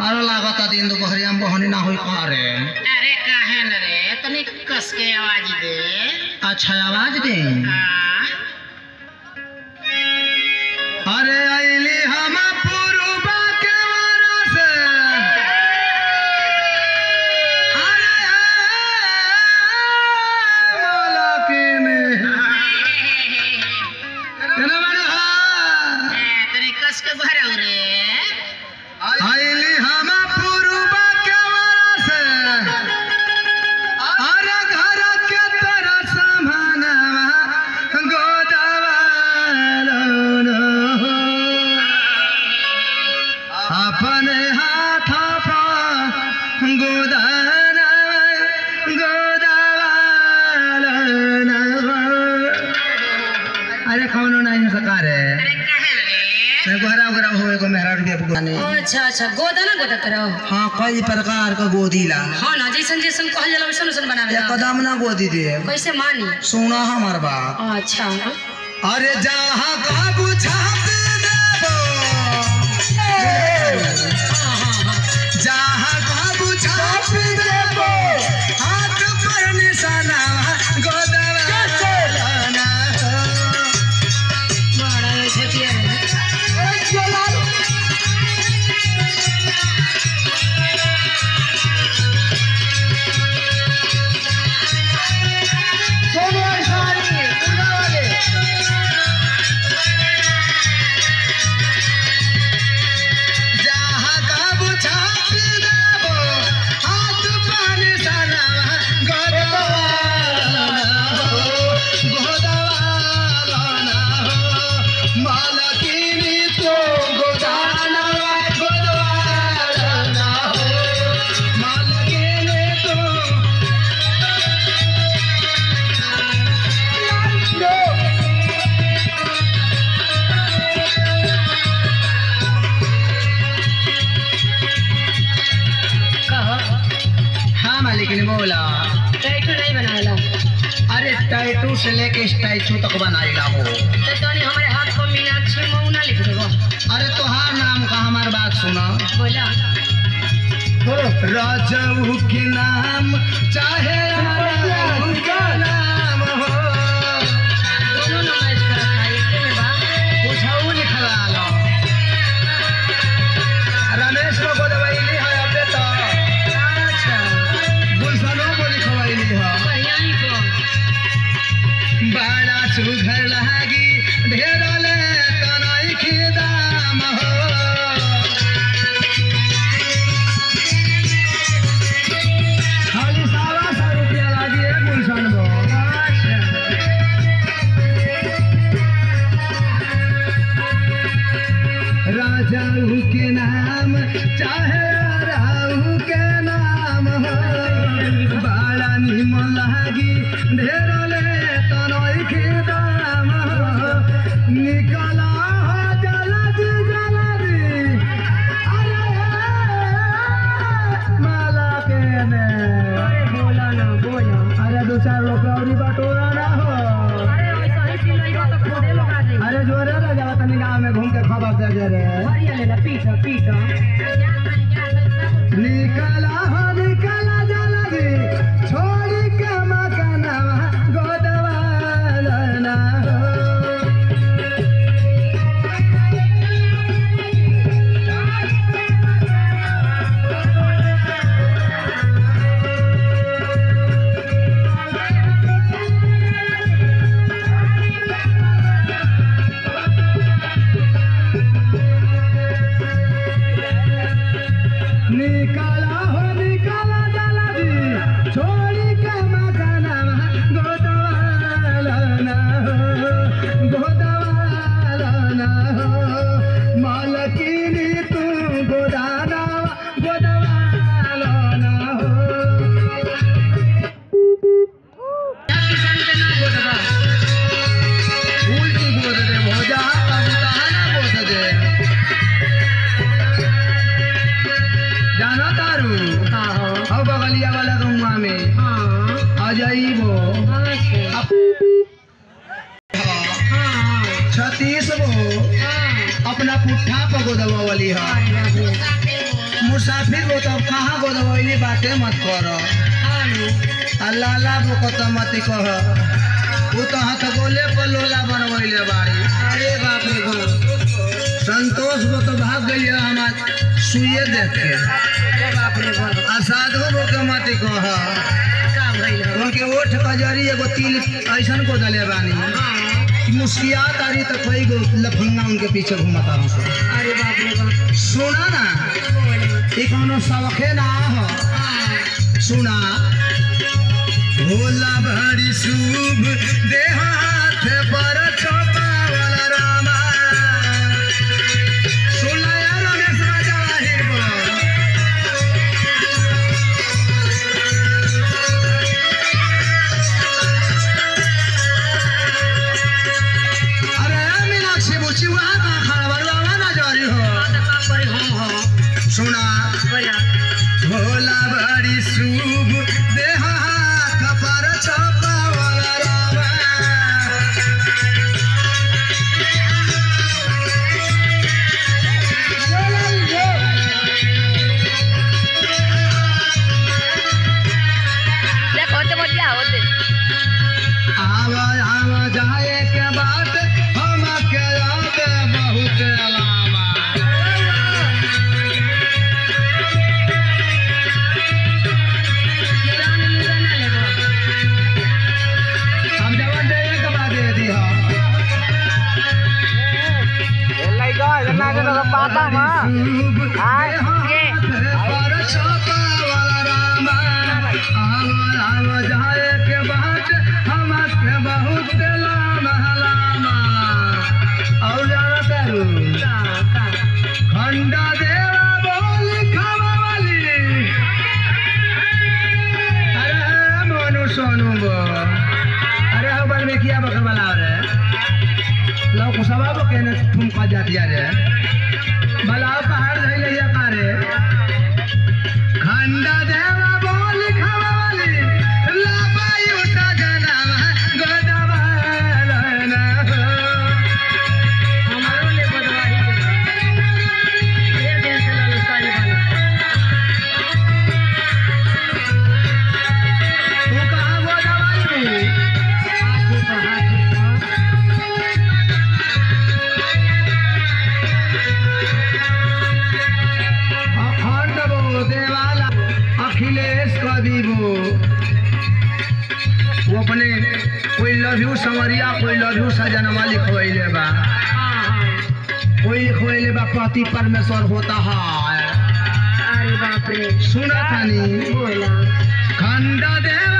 अरे लागता दिन दोपहरिया में बहनी ना होई का रे। अरे काहे न रे तनी कस के आवाज दे। अच्छा आवाज दे। हाँ। अरे आइली हम पुरुबा के वरस अरे मलकिनी केना बने तनी कस के भराऊ रे। आइली हम पुरुबा के वरस अरे घर के तरह सामानवा अपने हाथ अरे कौन नहीं सकार है अच्छा अच्छा गोदा ना गोदा करो। हाँ कई प्रकार का गोदी ला। हाँ ना जैसन जैसन कहल जाला वैसन वैसन बनावे ला। कदम ना गोदी दे कैसे मानी सुना हमार बात। अच्छा अरे जहाँ काबू छाप देबो जहाँ काबू छाप देबो हाथ पर निशाना गोदवा लाना बड़ा छतिया रे। लेकिन बोला टैटू नहीं बनावेला। अरे टैटू से लेके स्टैचू तक बनाएगा हो। तो तनी हमारे हाथ को मीनाक्षी मौना लिख देबो। अरे तोहार नाम का हमार बात सुना। बोला राजाऊ के नाम चाहे राजाऊ का नाम हो दोनों ना मैच करत है एक में बा। पूछाऊ लिखवा लो रमेश को गोदवाईली है अबे तो अच्छा गुलशनो को लिखवाईली है बढ़िया ही को बड़ा सुघर लागी ढेर ले तनाई के दाम हो खाली 100 रुपया लागी है गुलशन को। राजाऊ के नाम चाहे राहू के नाम हो बड़ा निमन लागी ढेर ले तनई के दाम हो निकला हो जल्दी माला के ने। अरे बोला ना बोला। अरे 2-4 लोग और बटोरा ना हो। अरे वैसा ही सिलाई बा तो खुदे लोग आ जाई। अरे जोरे ना जाओ तनी गाँव में घूम के खबर दे दे रे। हरिया लेला पीटा पीटा। निकला हो निकला जल्दी छोड़ी के मकानवा गोदवा लाना हो। निकाला हो निकाला जल्दी छोड़ी के मकानवा गोदवा लाना हो मालकिनी तू गोदाना गोदवा लाना हो। किसान के ना गोदबा। उल्टी गोद दे भोजा कबूता ना गोद दे जाना तारू। हाँ हो। अब बगलिया वाला गौवा में हाँ आ जाइबो अच्छा हाँ 36 गो हाँ अपना पुट्ठा पर गोदवा वाली है मुसाफिर वो तो कहाँ गोदवैली बातें मत करो अल्लाह ला बोकत मत कह वो तो हाथ गोले पर लोला बनवैले बाड़ी अरे बाप रे बाप संतोष वो तो भाग गई हमार सुइए देख के अरे बाप रे बाप असाधु वो के मत कह का भइल हो उनके ओठ कजरी एगो तिल ऐसन को दले बानी कि मुस्कियात आ रही तो कई गो लफंगा उनके पीछे घूमता हूँ अरे बाप रे बाप सुना ना ये कोनो सबके ना हो सुना भोला भरी शुभ देह हाथ पर छपावल रामा सुना यार रमेश राजा वाहिर बोल अरे मीनाक्षी बुची वहाँ का खड़ा बलवा ना जारी हो का करे हम हो सुना बोला भोला भरी शुभ देह हाथ पर छपावल रामा देख होते मत होते आवा आवा जाए के बात हम के याद बहुत लामा हम जवान दे के बाद दे दी हो पाता पर छपावल रामा आवा आवा जाए के बात हम के बहुत लामा लामा और जाना करू खंडा देवा बोल खवाली अरे मोनू सोनू बो अरे हो बल में किया बकर वाला रे लो कुसबा बो केने ठुमका जातिया रे बला पहाड़ धइले या कारे खंडा देवा बोल खवाली लाबाई उठा जनावा गोदवा लना हमारो ले बदवाई ये देश लाल साई वाला तू कहाँ गोदवाई अखंड बो देवाला अखिलेश कदीबो वो अपने कोई लव यू समरिया कोई लव यू सजनवा लिखवैले बा कोई लिखवैले बा पति परमेश्वर होता है अरे बाप रे सुना थानी बोला खंड देवा